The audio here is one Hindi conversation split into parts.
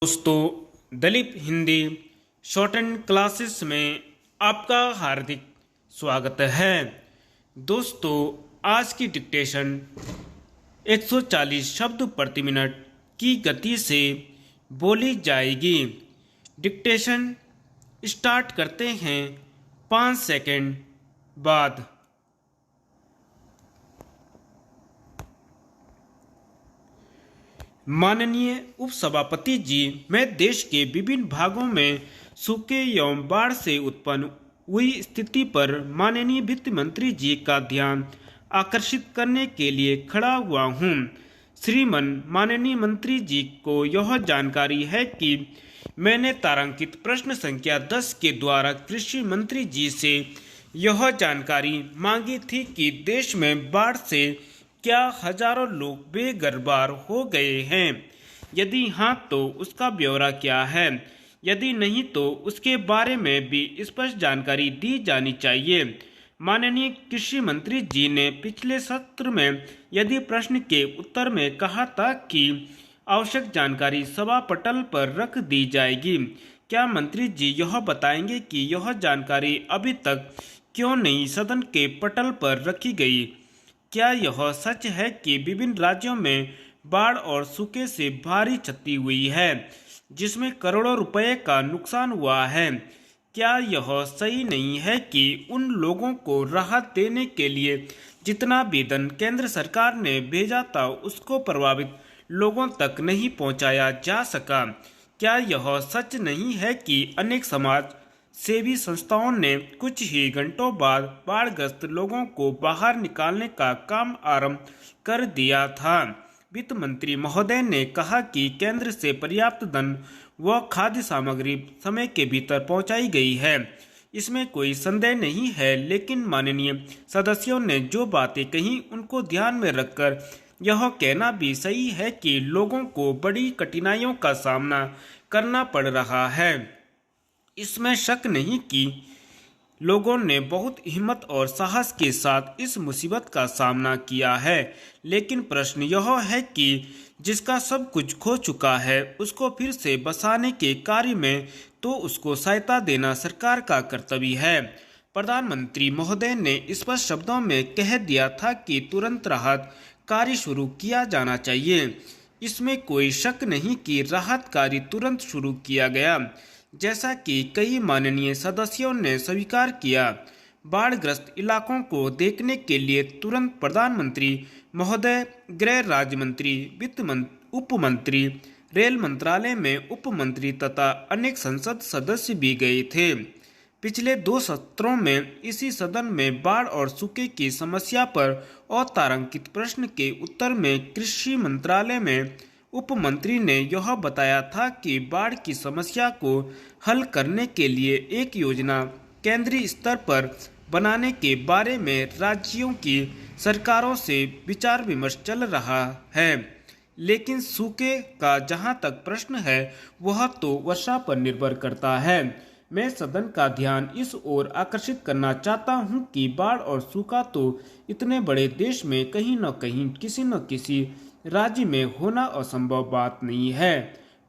दोस्तों, Dalip Hindi shorthand classes में आपका हार्दिक स्वागत है। दोस्तों, आज की डिक्टेशन 140 शब्द प्रति मिनट की गति से बोली जाएगी। डिक्टेशन स्टार्ट करते हैं 5 सेकंड बाद। माननीय उपसभापति जी, मैं देश के विभिन्न भागों में सूखे एवं बाढ़ से उत्पन्न हुई स्थिति पर माननीय वित्त मंत्री जी का ध्यान आकर्षित करने के लिए खड़ा हुआ हूं। श्रीमान माननीय मंत्री जी को यह जानकारी है कि मैंने तारांकित प्रश्न संख्या 10 के द्वारा कृषि मंत्री जी से यह जानकारी मांगी थी कि देश में बाढ़ से क्या हजारों लोग बेघरबार हो गए हैं? यदि हाँ तो उसका ब्यौरा क्या है? यदि नहीं तो उसके बारे में भी स्पष्ट जानकारी दी जानी चाहिए। माननीय कृषि मंत्री जी ने पिछले सत्र में यदि प्रश्न के उत्तर में कहा था कि आवश्यक जानकारी सभा पटल पर रख दी जाएगी। क्या मंत्री जी यह बताएंगे कि यह जानकारी अभी तक क्यों नहीं सदन के पटल पर रखी गई? क्या यह सच है कि विभिन्न राज्यों में बाढ़ और सूखे से भारी क्षति हुई है, जिसमें करोड़ों रुपए का नुकसान हुआ है? क्या यह सही नहीं है कि उन लोगों को राहत देने के लिए जितना भी धन केंद्र सरकार ने भेजा था उसको प्रभावित लोगों तक नहीं पहुंचाया जा सका? क्या यह सच नहीं है कि अनेक समाज सेवी संस्थाओं ने कुछ ही घंटों बाद बाढ़ग्रस्त लोगों को बाहर निकालने का काम आरंभ कर दिया था? वित्त मंत्री महोदय ने कहा कि केंद्र से पर्याप्त धन व खाद्य सामग्री समय के भीतर पहुंचाई गई है, इसमें कोई संदेह नहीं है। लेकिन माननीय सदस्यों ने जो बातें कही उनको ध्यान में रखकर यह कहना भी सही है कि लोगों को बड़ी कठिनाइयों का सामना करना पड़ रहा है। इसमें शक नहीं कि लोगों ने बहुत हिम्मत और साहस के साथ इस मुसीबत का सामना किया है। लेकिन प्रश्न यह है कि जिसका सब कुछ खो चुका है उसको फिर से बसाने के कार्य में तो उसको सहायता देना सरकार का कर्तव्य है। प्रधानमंत्री महोदय ने स्पष्ट शब्दों में कह दिया था कि तुरंत राहत कार्य शुरू किया जाना चाहिए। इसमें कोई शक नहीं कि राहत कार्य तुरंत शुरू किया गया, जैसा कि कई माननीय सदस्यों ने स्वीकार किया। बाढ़ग्रस्त इलाकों को देखने के लिए तुरंत प्रधानमंत्री महोदय, गृह राज्य मंत्री, उप मंत्री, रेल मंत्रालय में उप मंत्री तथा अनेक संसद सदस्य भी गए थे। पिछले 2 सत्रों में इसी सदन में बाढ़ और सूखे की समस्या पर अतारांकित प्रश्न के उत्तर में कृषि मंत्रालय में उप मंत्री ने यह बताया था कि बाढ़ की समस्या को हल करने के लिए एक योजना केंद्रीय स्तर पर बनाने के बारे में राज्यों की सरकारों से विचार विमर्श चल रहा है। लेकिन सूखे का जहां तक प्रश्न है वह तो वर्षा पर निर्भर करता है। मैं सदन का ध्यान इस ओर आकर्षित करना चाहता हूं कि बाढ़ और सूखा तो इतने बड़े देश में कहीं न कहीं किसी न किसी राज्य में होना असंभव बात नहीं है।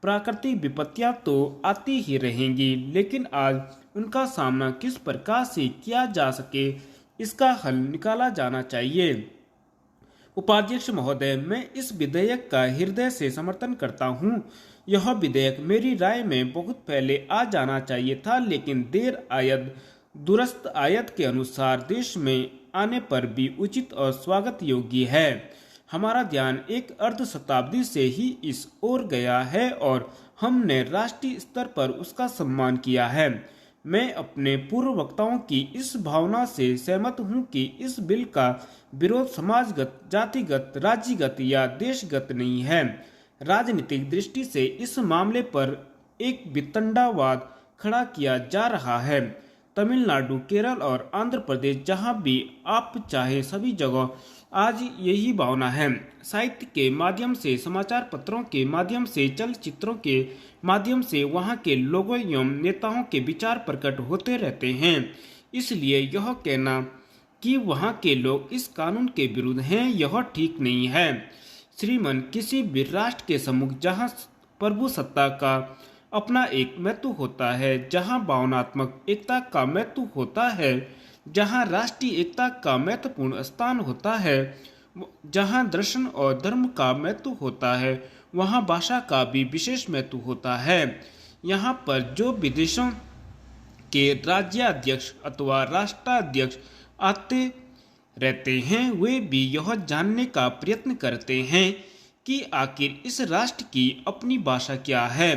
प्राकृतिक विपत्तियां तो आती ही रहेंगी, लेकिन आज उनका सामना किस प्रकार से किया जा सके इसका हल निकाला जाना चाहिए। उपाध्यक्ष महोदय, मैं इस विधेयक का हृदय से समर्थन करता हूं। यह विधेयक मेरी राय में बहुत पहले आ जाना चाहिए था, लेकिन देर आयद दुरुस्त आयत के अनुसार देश में आने पर भी उचित और स्वागत योग्य है। हमारा ध्यान एक अर्ध शताब्दी से ही इस ओर गया है और हमने राष्ट्रीय स्तर पर उसका सम्मान किया है। मैं अपने पूर्व वक्ताओं की इस भावना से सहमत हूं कि इस बिल का विरोध समाजगत, जातिगत, राज्यगत या देशगत नहीं है। राजनीतिक दृष्टि से इस मामले पर एक वितंडावाद खड़ा किया जा रहा है। तमिलनाडु, केरल और आंध्र प्रदेश, जहां भी आप चाहे सभी जगह आज यही भावना है। साहित्य के माध्यम से, समाचार पत्रों के माध्यम से, चलचित्रों के माध्यम से वहां के लोगों एवं नेताओं के विचार प्रकट होते रहते हैं। इसलिए यह कहना कि वहां के लोग इस कानून के विरुद्ध हैं, यह ठीक नहीं है। श्रीमान, किसी भी राष्ट्र के सम्मुख जहां प्रभुसत्ता का अपना एक महत्व होता है, जहां भावनात्मक एकता का महत्व होता है, जहां राष्ट्रीय एकता का महत्वपूर्ण स्थान होता है, जहां दर्शन और धर्म का महत्व होता है, वहां भाषा का भी विशेष महत्व होता है। यहाँ पर जो विदेशों के राज्याध्यक्ष अथवा राष्ट्राध्यक्ष आते रहते हैं, वे भी यह जानने का प्रयत्न करते हैं कि आखिर इस राष्ट्र की अपनी भाषा क्या है।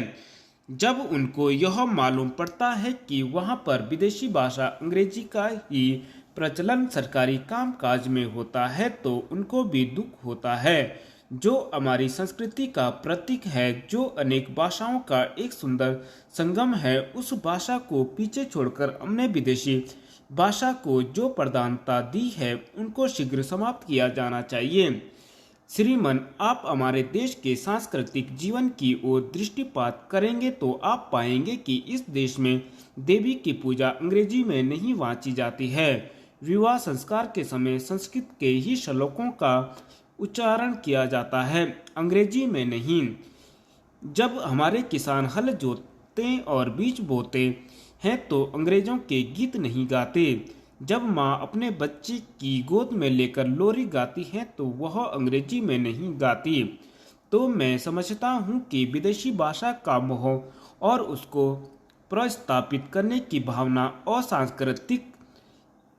जब उनको यह मालूम पड़ता है कि वहाँ पर विदेशी भाषा अंग्रेजी का ही प्रचलन सरकारी कामकाज में होता है, तो उनको भी दुख होता है। जो हमारी संस्कृति का प्रतीक है, जो अनेक भाषाओं का एक सुंदर संगम है, उस भाषा को पीछे छोड़कर हमने विदेशी भाषा को जो प्रधानता दी है, उनको शीघ्र समाप्त किया जाना चाहिए। श्रीमान, आप हमारे देश के सांस्कृतिक जीवन की ओर दृष्टिपात करेंगे तो आप पाएंगे कि इस देश में देवी की पूजा अंग्रेजी में नहीं वाची जाती है। विवाह संस्कार के समय संस्कृत के ही श्लोकों का उच्चारण किया जाता है, अंग्रेजी में नहीं। जब हमारे किसान हल जोतते और बीज बोते हैं तो अंग्रेजों के गीत नहीं गाते। जब माँ अपने बच्चे की गोद में लेकर लोरी गाती है तो वह अंग्रेजी में नहीं गाती। तो मैं समझता हूँ कि विदेशी भाषा का मोह और उसको प्रस्थापित करने की भावना असांस्कृतिक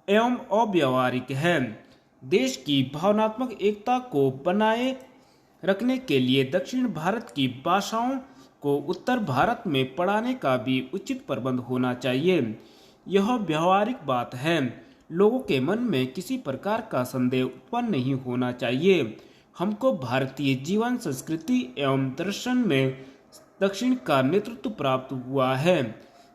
एवं अव्यावहारिक है। देश की भावनात्मक एकता को बनाए रखने के लिए दक्षिण भारत की भाषाओं को उत्तर भारत में पढ़ाने का भी उचित प्रबंध होना चाहिए। यह व्यवहारिक बात है। लोगों के मन में किसी प्रकार का संदेह उत्पन्न नहीं होना चाहिए। हमको भारतीय जीवन, संस्कृति एवं दर्शन में दक्षिण का नेतृत्व प्राप्त हुआ है।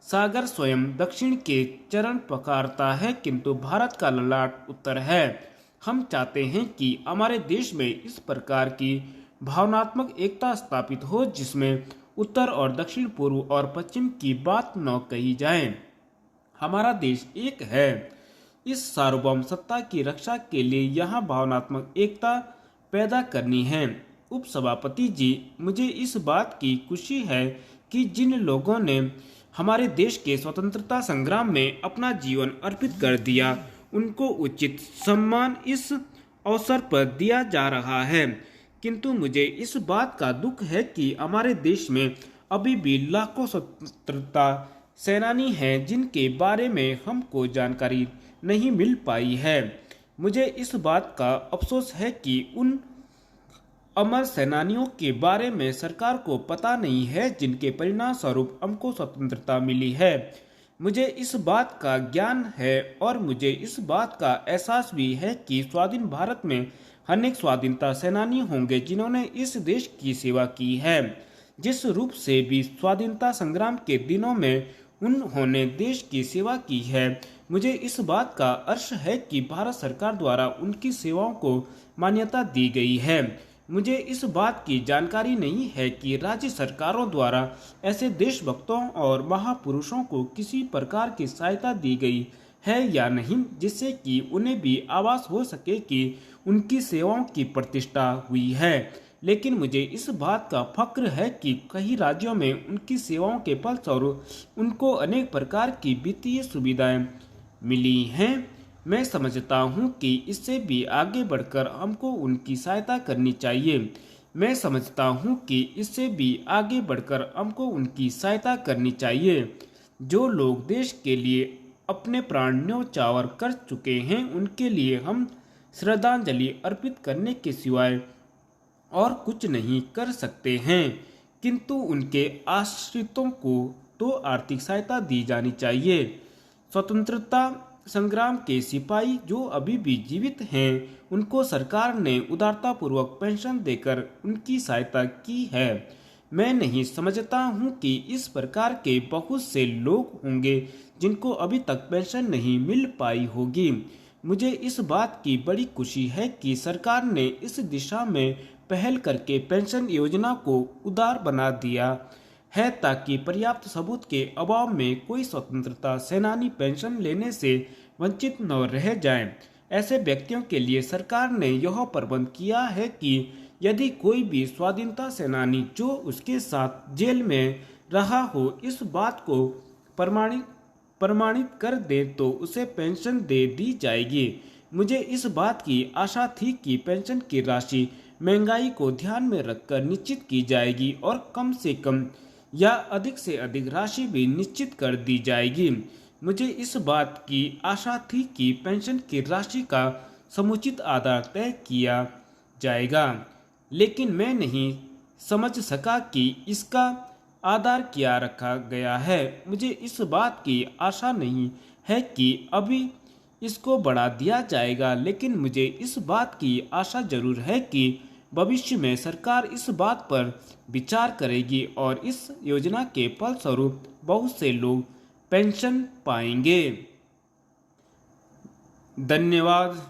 सागर स्वयं दक्षिण के चरण पकारता है, किंतु भारत का ललाट उत्तर है। हम चाहते हैं कि हमारे देश में इस प्रकार की भावनात्मक एकता स्थापित हो, जिसमें उत्तर और दक्षिण, पूर्व और पश्चिम की बात न कही जाए। हमारा देश एक है। इस सार्वभौम सत्ता की रक्षा के लिए यहाँ भावनात्मक एकता पैदा करनी है। उपसभापति जी, मुझे इस बात की खुशी है कि जिन लोगों ने हमारे देश के स्वतंत्रता संग्राम में अपना जीवन अर्पित कर दिया, उनको उचित सम्मान इस अवसर पर दिया जा रहा है। किंतु मुझे इस बात का दुख है कि हमारे देश में अभी भी लाखों स्वतंत्रता सेनानी हैं जिनके बारे में हमको जानकारी नहीं मिल पाई है। मुझे इस बात का अफसोस है कि उन अमर सेनानियों के बारे में सरकार को पता नहीं है जिनके परिणाम स्वरूप हमको स्वतंत्रता मिली है। मुझे इस बात का ज्ञान है और मुझे इस बात का एहसास भी है कि स्वाधीन भारत में अनेक स्वाधीनता सेनानी होंगे जिन्होंने इस देश की सेवा की है। जिस रूप से भी स्वाधीनता संग्राम के दिनों में उन्होंने देश की सेवा की है, मुझे इस बात का हर्ष है कि भारत सरकार द्वारा उनकी सेवाओं को मान्यता दी गई है। मुझे इस बात की जानकारी नहीं है कि राज्य सरकारों द्वारा ऐसे देशभक्तों और महापुरुषों को किसी प्रकार की सहायता दी गई है या नहीं, जिससे कि उन्हें भी आभास हो सके कि उनकी सेवाओं की प्रतिष्ठा हुई है। लेकिन मुझे इस बात का फक्र है कि कई राज्यों में उनकी सेवाओं के फलस्वरूप उनको अनेक प्रकार की वित्तीय सुविधाएं मिली हैं। मैं समझता हूं कि इससे भी आगे बढ़कर हमको उनकी सहायता करनी चाहिए। मैं समझता हूं कि इससे भी आगे बढ़कर हमको उनकी सहायता करनी चाहिए। जो लोग देश के लिए अपने प्राण न्यौछावर कर चुके हैं, उनके लिए हम श्रद्धांजलि अर्पित करने के सिवाय और कुछ नहीं कर सकते हैं। किंतु उनके आश्रितों को तो आर्थिक सहायता दी जानी चाहिए। स्वतंत्रता संग्राम के सिपाही जो अभी भी जीवित हैं, उनको सरकार ने उदारतापूर्वक पेंशन देकर उनकी सहायता की है। मैं नहीं समझता हूँ कि इस प्रकार के बहुत से लोग होंगे जिनको अभी तक पेंशन नहीं मिल पाई होगी। मुझे इस बात की बड़ी खुशी है कि सरकार ने इस दिशा में पहल करके पेंशन योजना को उदार बना दिया है, ताकि पर्याप्त सबूत के अभाव में कोई स्वतंत्रता सेनानी पेंशन लेने से वंचित न रह जाएं। ऐसे व्यक्तियों के लिए सरकार ने यह प्रबंध किया है कि यदि कोई भी स्वाधीनता सेनानी जो उसके साथ जेल में रहा हो इस बात को प्रमाणित कर दे तो उसे पेंशन दे दी जाएगी। मुझे इस बात की आशा थी कि पेंशन की राशि महंगाई को ध्यान में रखकर निश्चित की जाएगी और कम से कम या अधिक से अधिक राशि भी निश्चित कर दी जाएगी। मुझे इस बात की आशा थी कि पेंशन की राशि का समुचित आधार तय किया जाएगा, लेकिन मैं नहीं समझ सका कि इसका आधार क्या रखा गया है। मुझे इस बात की आशा नहीं है कि अभी इसको बढ़ा दिया जाएगा, लेकिन मुझे इस बात की आशा जरूर है कि भविष्य में सरकार इस बात पर विचार करेगी और इस योजना के फलस्वरूप बहुत से लोग पेंशन पाएंगे। धन्यवाद।